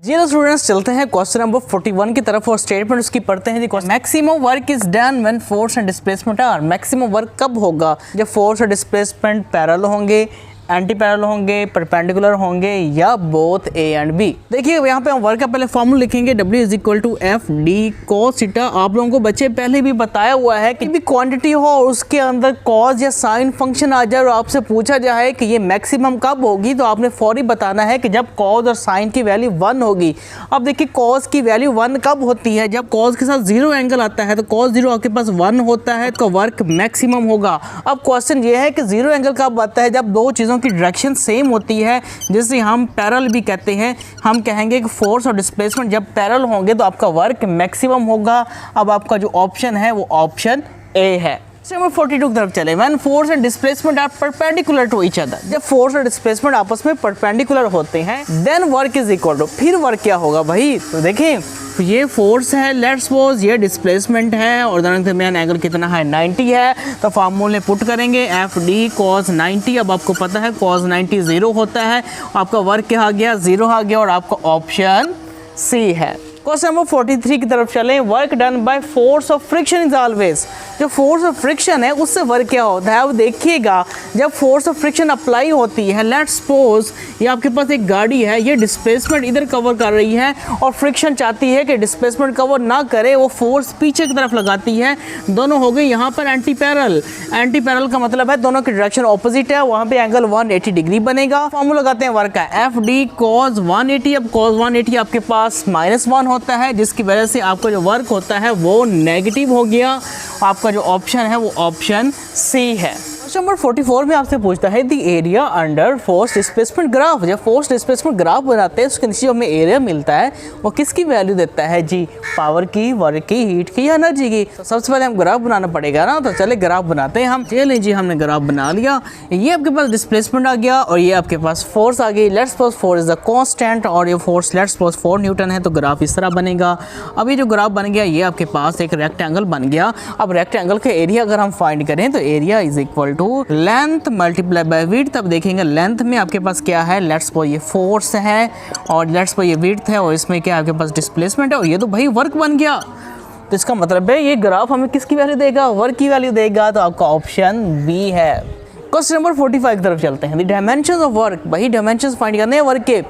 जी students, चलते हैं question number 41 की तरफ और स्टेटमेंट उसकी पढ़ते हैं। Maximum work is done when force and displacement are. Maximum work कब होगा? जब फोर्स और डिस्प्लेसमेंट पैरेलल होंगे, एंटी पैरेलल होंगे, परपेंडिकुलर होंगे या बोथ ए एंड बी। देखिए यहाँ पे हम वर्क का पहले फॉर्मूला लिखेंगे, W is equal to f d cos theta. आप लोगों को बच्चे पहले भी बताया हुआ है कि भी क्वांटिटी हो और उसके अंदर कॉज या साइन फंक्शन आ जाए और आपसे पूछा जाए कि ये मैक्सिमम कब होगी, तो आपने फौरी बताना है कि जब कॉज और साइन की वैल्यू 1 होगी। अब देखिए कॉज की वैल्यू 1 कब होती है? जब कॉज के साथ 0 एंगल आता है, तो कॉज 0 आपके पास 1 होता है, तो वर्क मैक्सिमम होगा। अब क्वेश्चन ये है कि 0 एंगल कब आता है? जब दो चीज़ों की डायरेक्शन सेम होती है, जिसे हम पैरेलल भी कहते हैं। हम कहेंगे कि फोर्स और डिस्प्लेसमेंट जब पैरेलल होंगे तो आपका वर्क मैक्सिमम होगा। अब आपका जो ऑप्शन है वो ऑप्शन ए है। नंबर 42 की तरफ चले। When force and displacement are perpendicular to each other. जब फोर्स और डिस्प्लेसमेंट आपस में परपेंडिकुलर होते हैं, then work is equal to, फिर वर्क क्या होगा भाई? तो देखें, ये फोर्स है, लेट्स सपोज ये डिस्प्लेसमेंट है और दोनों के दरमियान एंगल कितना है? 90 है। तो फार्मूले पुट करेंगे एफ डी कॉस 90। अब आपको पता है कॉस 90 0 होता है। आपका वर्क क्या आ गया? 0 आ गया और आपका ऑप्शन सी है। क्वेश्चन नंबर 43 की तरफ चलें। Work done by force of friction is always. जो फोर्स ऑफ फ्रिक्शन है उससे वर्क क्या होता है? अब देखिएगा, जब फोर्स ऑफ फ्रिक्शन अप्लाई होती है, लेट्स सपोज ये आपके पास एक गाड़ी है, ये डिस्प्लेसमेंट इधर कवर कर रही है और फ्रिक्शन चाहती है कि डिस्प्लेसमेंट कवर ना करे, वो फोर्स पीछे की तरफ लगाती है। दोनों हो गए यहाँ पर एंटी पैरेलल। एंटी पैरेलल का मतलब है दोनों की डायरेक्शन ऑपोजिट है, वहाँ पे एंगल 180 डिग्री बनेगा। फॉर्मूला लगाते हैं वर्क का, एफ डी कॉस 180। अब कॉस 180 आपके पास -1 होता है, जिसकी वजह से आपका जो वर्क होता है वो नेगेटिव हो गया। आपका जो ऑप्शन है वो ऑप्शन सी है। क्वेश्चन नंबर 44 में आपसे पूछता है the area under force displacement graph. जब फोर्स डिस्प्लेसमेंट ग्राफ बनाते हैं उसके नीचे हमें एरिया मिलता है, वो किसकी वैल्यू देता है जी? पावर की, वर्क की, हीट की या एनर्जी की? तो सबसे पहले हम ग्राफ बनाना पड़ेगा ना, तो चले ग्राफ बनाते हैं हम। चलिए जी, हमने ग्राफ बना लिया। ये आपके पास डिस्प्लेसमेंट आ गया और ये आपके पास फोर्स आ गई। Let's suppose force is the constant और ये फोर्स लेट्स सपोज 4 न्यूटन है, तो ग्राफ इस तरह बनेगा। अब ये जो ग्राफ बन गया, ये आपके पास एक रेक्टेंगल बन गया। अब रेक्टेंगल का एरिया अगर हम फाइंड करें तो area is equal to length multiply by width. तब देखेंगे लेंथ में आपके पास क्या है? लेट्स सपोज ये फोर्स है और लेट्स सपोज ये विड्थ है और इसमें क्या आपके पास डिस्प्लेसमेंट है और ये तो भाई वर्क बन गया। तो इसका मतलब है ये ग्राफ हमें किसकी वैल्यू देगा? वर्क की वैल्यू देगा। तो आपका ऑप्शन बी है। क्वेश्चन नंबर 45 की तरफ चलते हैं। The dimensions of work. भाई डायमेंशंस फाइंड करने हैं वर्क के,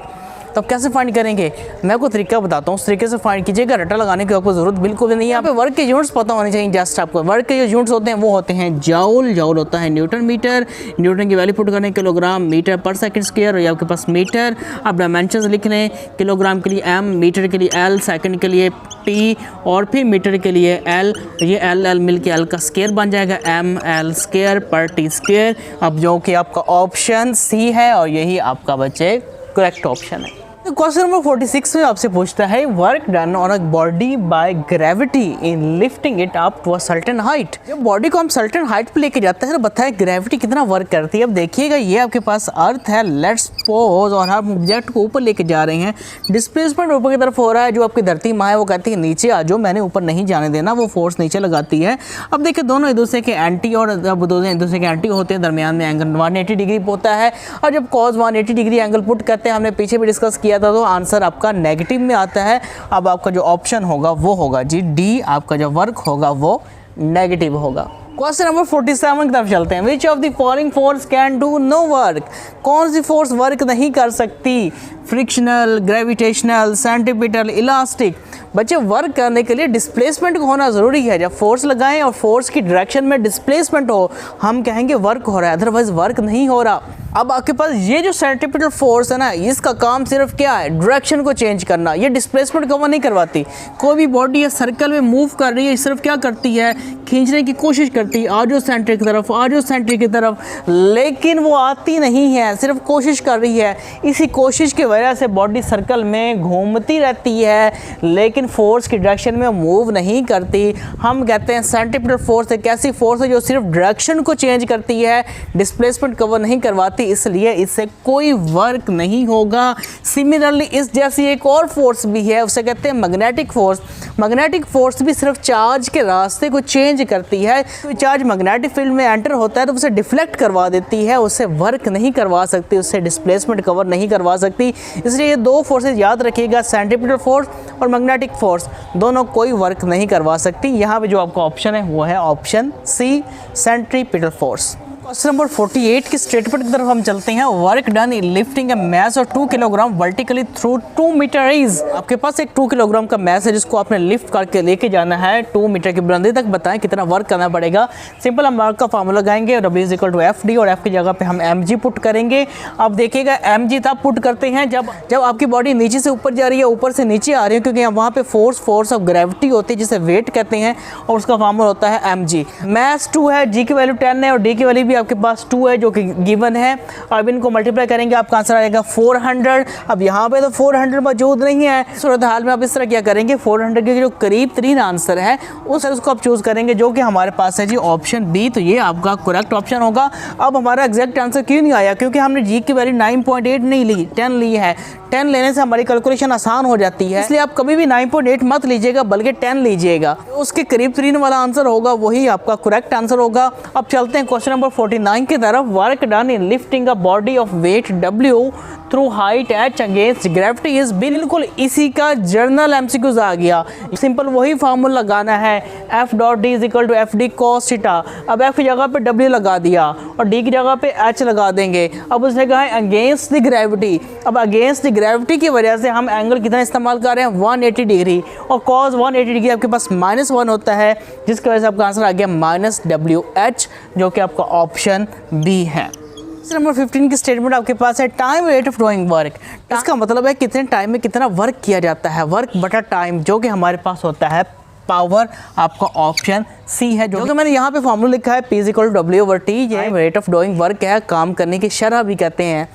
तब कैसे फाइंड करेंगे? मैं आपको तरीका बताता हूँ, उस तरीके से फाइंड कीजिएगा। रट्टा लगाने की आपको जरूरत बिल्कुल भी नहीं है। यहाँ पे वर्क के यूनिट्स पता होने चाहिए। जस्ट आपको वर्क के जो यूनिट्स होते हैं वो होते हैं जाउल। जाउल होता है न्यूटन मीटर। न्यूटन की वैल्यू पुट करने किलोग्राम मीटर पर सेकंड स्क्वायर, और ये आपके पास मीटर। अब डायमेंशंस लिख लें, किलोग्राम के लिए m, मीटर के लिए l, सेकंड के लिए t और फिर मीटर के लिए l। ये l मिल के l का स्क्वायर बन जाएगा, ml स्क्वायर पर t स्क्वायर। अब जो कि आपका ऑप्शन सी है और यही आपका बच्चे करेक्ट ऑप्शन है। तो क्वेश्चन नंबर 46 में आपसे पूछता है work done on a body by gravity in lifting it up to a certain height. जब बॉडी को हम सर्टेन हाइट पे लेके जाते हैं तो बताए ग्रेविटी कितना वर्क करती है। अब देखिएगा, ये आपके पास अर्थ है, लेट्स सपोज, और हम ऑब्जेक्ट को ऊपर लेके जा रहे हैं। डिस्प्लेसमेंट ऊपर की तरफ हो रहा है। जो आपकी धरती माँ है वो कहती है नीचे आ जाओ, मैंने ऊपर नहीं जाने देना, वो फोर्स नीचे लगाती है। अब देखिए दोनों एक दूसरे के एंटी, और जब दोनों एक दूसरे के एंटी होते हैं दरमियान में एंगल 180 डिग्री होता है। और जब कॉस 180 डिग्री एंगल पुट करते हैं, हमने पीछे भी डिस्कस किया था, तो आंसर आपका नेगेटिव में आता है। अब आपका जो ऑप्शन होगा वो होगा जी डी। आपका जो वर्क होगा वो नेगेटिव होगा। क्वेश्चन नंबर 47 की तरफ चलते हैं। Which of the following force can do no work. कौन सी फोर्स वर्क नहीं कर सकती? Frictional, gravitational, centripetal, elastic. बच्चे वर्क करने के लिए डिस्प्लेसमेंट को होना ज़रूरी है। जब फोर्स लगाएं और फोर्स की डायरेक्शन में डिस्प्लेसमेंट हो, हम कहेंगे वर्क हो रहा है, अदरवाइज वर्क नहीं हो रहा। अब आपके पास ये जो सेंट्रीपिटल फोर्स है ना, इसका काम सिर्फ क्या है? डायरेक्शन को चेंज करना। ये डिस्प्लेसमेंट कवर नहीं करवाती। कोई भी बॉडी या सर्कल में मूव कर रही है, सिर्फ क्या करती है? खींचने की कोशिश करती है, आ जाओ सेंटर की तरफ, आ जाओ सेंटर की तरफ, लेकिन वो आती नहीं है, सिर्फ कोशिश कर रही है। इसी कोशिश की वजह से बॉडी सर्कल में घूमती रहती है, लेकिन फोर्स की डायरेक्शन में मूव नहीं करती। हम कहते हैं सेंट्रीपिटल फोर्स एक ऐसी फोर्स है जो सिर्फ डायरेक्शन को चेंज करती है, डिस्प्लेसमेंट कवर नहीं करवाती। ग्रेविटी, इसलिए इससे कोई वर्क नहीं होगा। सिमिलरली इस जैसी एक और फोर्स भी है, उसे कहते हैं मैग्नेटिक फोर्स। मैग्नेटिक फोर्स भी सिर्फ चार्ज के रास्ते को चेंज करती है। तो चार्ज मैग्नेटिक फील्ड में एंटर होता है तो उसे डिफ्लेक्ट करवा देती है, उससे वर्क नहीं करवा सकती, उससे डिस्प्लेसमेंट कवर नहीं करवा सकती। इसलिए ये दो फोर्सेज याद रखिएगा, सेंट्रीपिटल फोर्स और मैग्नेटिक फोर्स, दोनों कोई वर्क नहीं करवा सकती। यहाँ पे जो आपका ऑप्शन है वो है option C, centripetal force. Question number 48 की स्टेटमेंट की तरफ हम चलते हैं। Work done in lifting a mass और 2 kilogram vertically through 2 metre is. आपके पास एक 2 किलोग्राम का मैस है जिसको आपने लिफ्ट करके लेके जाना है 2 मीटर की बुलंदी तक। बताएं कितना वर्क करना पड़ेगा। सिंपल हम वर्क का फार्मूला लगाएंगे, W = FD, और F की जगह पे हम mg पुट करेंगे। अब देखिएगा mg तब पुट करते हैं जब आपकी बॉडी नीचे से ऊपर जा रही है, ऊपर से नीचे आ रही है, क्योंकि वहाँ पे फोर्स ऑफ ग्रेविटी होती है जिसे वेट कहते हैं, और उसका फार्मूला होता है mg। मैस 2 है, g की वैल्यू 10 है और d की वैल्यू भी आपके पास 2 है जो कि गिवन है। अब इनको मल्टीप्लाई करेंगे, आपका आंसर आएगा 400। अब यहाँ पे तो 400 मौजूद नहीं है, सूरत हाल में आप इस तरह क्या करेंगे, 400 के जो करीब तरीन आंसर है उसको आप चूज करेंगे, जो कि हमारे पास है जी ऑप्शन बी। तो ये आपका करेक्ट ऑप्शन होगा। अब हमारा एग्जैक्ट आंसर क्यों नहीं आया, क्योंकि हमने जी की वैल्यू 9.8 नहीं ली, 10 ली है। 10 लेने से हमारी कैलकुलेशन आसान हो जाती है, इसलिए आप कभी भी 9.8 मत लीजिएगा बल्कि 10 लीजिएगा। उसके करीब तरीन वाला आंसर होगा वही आपका करेक्ट आंसर होगा। अब चलते हैं क्वेश्चन नंबर 49 की तरफ। Work done in lifting a body of weight W through height h against gravity is, बिल्कुल इसी का जर्नल MCQs आ गया। सिंपल वही फार्मूला लगाना है, F.D = FD cos थीटा। अब F की जगह पे W लगा दिया और D की जगह पे H लगा देंगे। अब उसने कहा है अगेंस्ट द ग्रेविटी। अब अगेंस्ट द ग्रेविटी की वजह से हम एंगल कितना इस्तेमाल कर रहे हैं, 180 डिग्री, और cos 180 डिग्री आपके पास -1 होता है, जिसकी वजह से आपका आंसर आ गया -WH, जो कि आपका ऑप्शन बी है। नंबर 15 की स्टेटमेंट आपके पास है time rate of doing work. इसका मतलब है कितने टाइम में कितना वर्क किया जाता है, वर्क बटा टाइम, जो कि हमारे पास होता है पावर। आपका ऑप्शन सी है, जो कि मैंने यहाँ पे फॉर्मूला लिखा है P = W/T। ये रेट ऑफ डूइंग वर्क है, काम करने की शरह भी कहते हैं।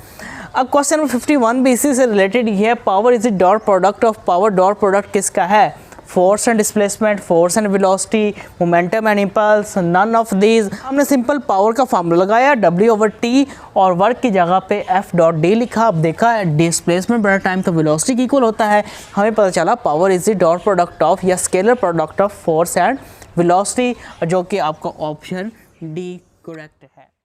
अब क्वेश्चन नंबर 51 भी इसी से रिलेटेड ही है। Power is the dot product of power. Dot product किसका है, force and displacement, force and velocity, momentum and impulse, none of these. हमने सिंपल पावर का फार्मूला लगाया W/T और वर्क की जगह पे F.D लिखा। अब देखा डिस्प्लेसमेंट बड़ा टाइम तो वेलोसिटी की इक्वल होता है, हमें पता चला power is the dot product of या scalar product of force and velocity, जो कि आपका ऑप्शन डी करेक्ट है।